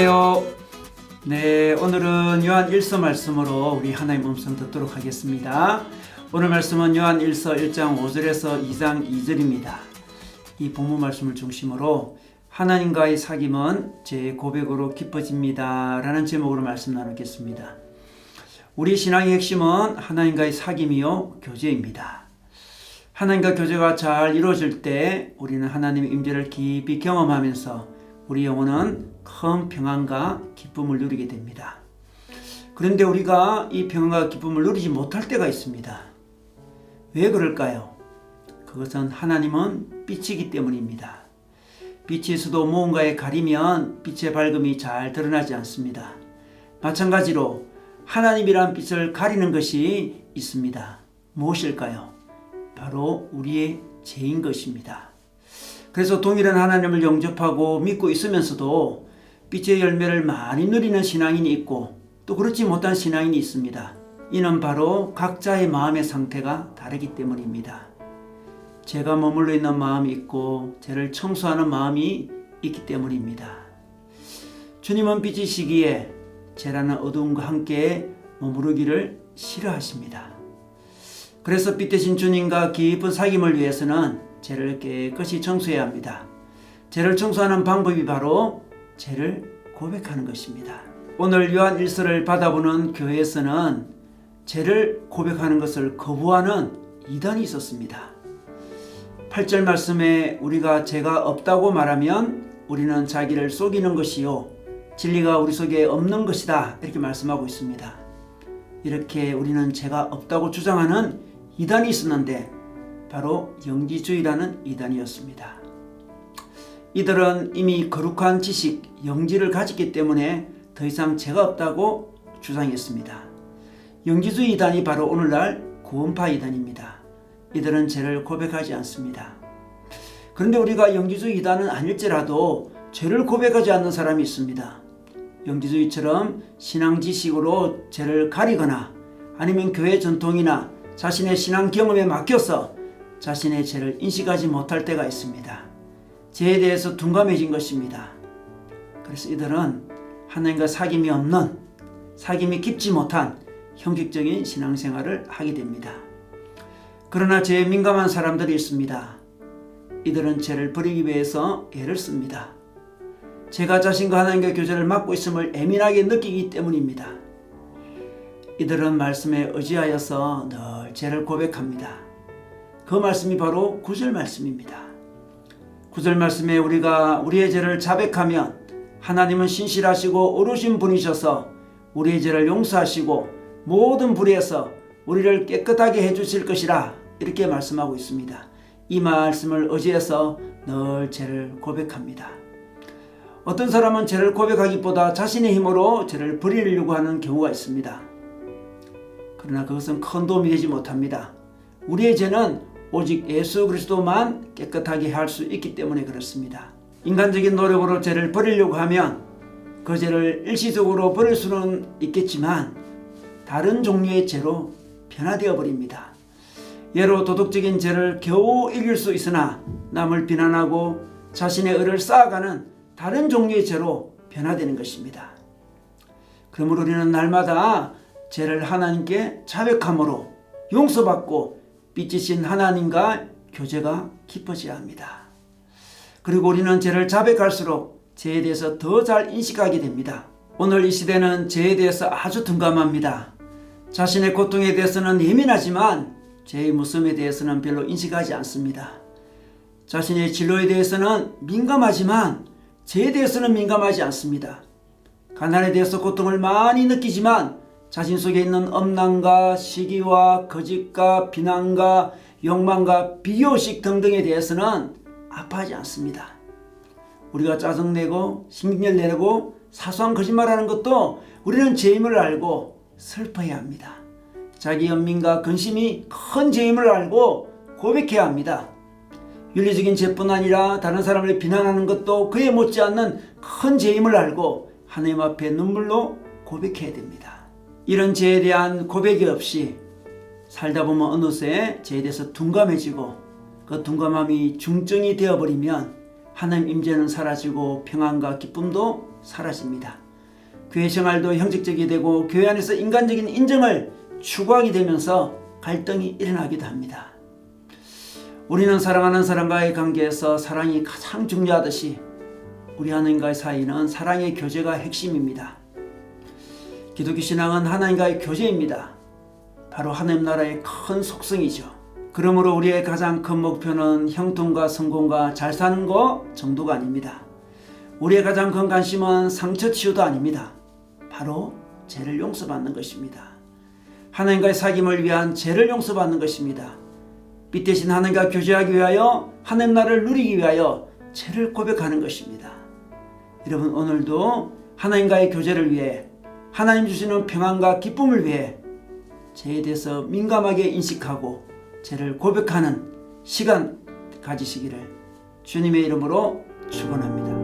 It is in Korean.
안녕하세요. 네, 오늘은 요한 1서 말씀으로 우리 하나님 음성 듣도록 하겠습니다. 오늘 말씀은 요한 1서 1장 5절에서 2장 2절입니다. 이 본문 말씀을 중심으로 하나님과의 사귐은 제 고백으로 깊어집니다 라는 제목으로 말씀 나누겠습니다. 우리 신앙의 핵심은 하나님과의 사귐이요 교제입니다. 하나님과 교제가 잘 이루어질 때 우리는 하나님의 임재를 깊이 경험하면서 우리 영혼은 큰 평안과 기쁨을 누리게 됩니다. 그런데 우리가 이 평안과 기쁨을 누리지 못할 때가 있습니다. 왜 그럴까요? 그것은 하나님은 빛이기 때문입니다. 빛이 있어도 무언가에 가리면 빛의 밝음이 잘 드러나지 않습니다. 마찬가지로 하나님이란 빛을 가리는 것이 있습니다. 무엇일까요? 바로 우리의 죄인 것입니다. 그래서 동일한 하나님을 영접하고 믿고 있으면서도 빛의 열매를 많이 누리는 신앙인이 있고 또 그렇지 못한 신앙인이 있습니다. 이는 바로 각자의 마음의 상태가 다르기 때문입니다. 죄가 머물러 있는 마음이 있고 죄를 청소하는 마음이 있기 때문입니다. 주님은 빛이시기에 죄라는 어두움과 함께 머무르기를 싫어하십니다. 그래서 빛 대신 주님과 깊은 사귐을 위해서는 죄를 깨끗이 청소해야 합니다. 죄를 청소하는 방법이 바로 죄를 고백하는 것입니다. 오늘 요한 1서를 받아보는 교회에서는 죄를 고백하는 것을 거부하는 이단이 있었습니다. 8절 말씀에 우리가 죄가 없다고 말하면 우리는 자기를 속이는 것이요 진리가 우리 속에 없는 것이다 이렇게 말씀하고 있습니다. 이렇게 우리는 죄가 없다고 주장하는 이단이 있었는데 바로 영지주의라는 이단이었습니다. 이들은 이미 거룩한 지식, 영지를 가졌기 때문에 더 이상 죄가 없다고 주장했습니다. 영지주의 이단이 바로 오늘날 구원파 이단입니다. 이들은 죄를 고백하지 않습니다. 그런데 우리가 영지주의 이단은 아닐지라도 죄를 고백하지 않는 사람이 있습니다. 영지주의처럼 신앙 지식으로 죄를 가리거나 아니면 교회 전통이나 자신의 신앙 경험에 맡겨서 자신의 죄를 인식하지 못할 때가 있습니다. 죄에 대해서 둔감해진 것입니다. 그래서 이들은 하나님과 사귐이 없는, 사귐이 깊지 못한 형식적인 신앙생활을 하게 됩니다. 그러나 죄에 민감한 사람들이 있습니다. 이들은 죄를 버리기 위해서 애를 씁니다. 죄가 자신과 하나님과 교제를 막고 있음을 예민하게 느끼기 때문입니다. 이들은 말씀에 의지하여서 늘 죄를 고백합니다. 그 말씀이 바로 9절 말씀입니다. 9절 말씀에 우리가 우리의 죄를 자백하면 하나님은 신실하시고 어루신 분이셔서 우리의 죄를 용서하시고 모든 불의에서 우리를 깨끗하게 해주실 것이라 이렇게 말씀하고 있습니다. 이 말씀을 의지해서 늘 죄를 고백합니다. 어떤 사람은 죄를 고백하기보다 자신의 힘으로 죄를 버리려고 하는 경우가 있습니다. 그러나 그것은 큰 도움이 되지 못합니다. 우리의 죄는 오직 예수 그리스도만 깨끗하게 할 수 있기 때문에 그렇습니다. 인간적인 노력으로 죄를 버리려고 하면 그 죄를 일시적으로 버릴 수는 있겠지만 다른 종류의 죄로 변화되어 버립니다. 예로 도덕적인 죄를 겨우 이길 수 있으나 남을 비난하고 자신의 의를 쌓아가는 다른 종류의 죄로 변화되는 것입니다. 그러므로 우리는 날마다 죄를 하나님께 자백함으로 용서받고 빛이신 하나님과 교제가 깊어져야 합니다. 그리고 우리는 죄를 자백할수록 죄에 대해서 더 잘 인식하게 됩니다. 오늘 이 시대는 죄에 대해서 아주 둔감합니다. 자신의 고통에 대해서는 예민하지만 죄의 무서움에 대해서는 별로 인식하지 않습니다. 자신의 진로에 대해서는 민감하지만 죄에 대해서는 민감하지 않습니다. 가난에 대해서 고통을 많이 느끼지만 자신 속에 있는 엄난과 시기와 거짓과 비난과 욕망과 비교식 등등에 대해서는 아파하지 않습니다. 우리가 짜증내고 신경질 내고 사소한 거짓말하는 것도 우리는 죄임을 알고 슬퍼해야 합니다. 자기 연민과 근심이 큰 죄임을 알고 고백해야 합니다. 윤리적인 죄뿐 아니라 다른 사람을 비난하는 것도 그에 못지않는 큰 죄임을 알고 하나님 앞에 눈물로 고백해야 됩니다. 이런 죄에 대한 고백이 없이 살다 보면 어느새 죄에 대해서 둔감해지고 그 둔감함이 중증이 되어버리면 하나님 임재는 사라지고 평안과 기쁨도 사라집니다. 교회 생활도 형식적이 되고 교회 안에서 인간적인 인정을 추구하게 되면서 갈등이 일어나기도 합니다. 우리는 사랑하는 사람과의 관계에서 사랑이 가장 중요하듯이 우리 하나님과의 사이는 사랑의 교제가 핵심입니다. 기독교 신앙은 하나님과의 교제입니다. 바로 하나님 나라의 큰 속성이죠. 그러므로 우리의 가장 큰 목표는 형통과 성공과 잘 사는 것 정도가 아닙니다. 우리의 가장 큰 관심은 상처 치유도 아닙니다. 바로 죄를 용서받는 것입니다. 하나님과의 사귐을 위한 죄를 용서받는 것입니다. 빛 대신 하나님과 교제하기 위하여 하나님 나라를 누리기 위하여 죄를 고백하는 것입니다. 여러분, 오늘도 하나님과의 교제를 위해 하나님 주시는 평안과 기쁨을 위해 죄에 대해서 민감하게 인식하고 죄를 고백하는 시간 가지시기를 주님의 이름으로 축원합니다.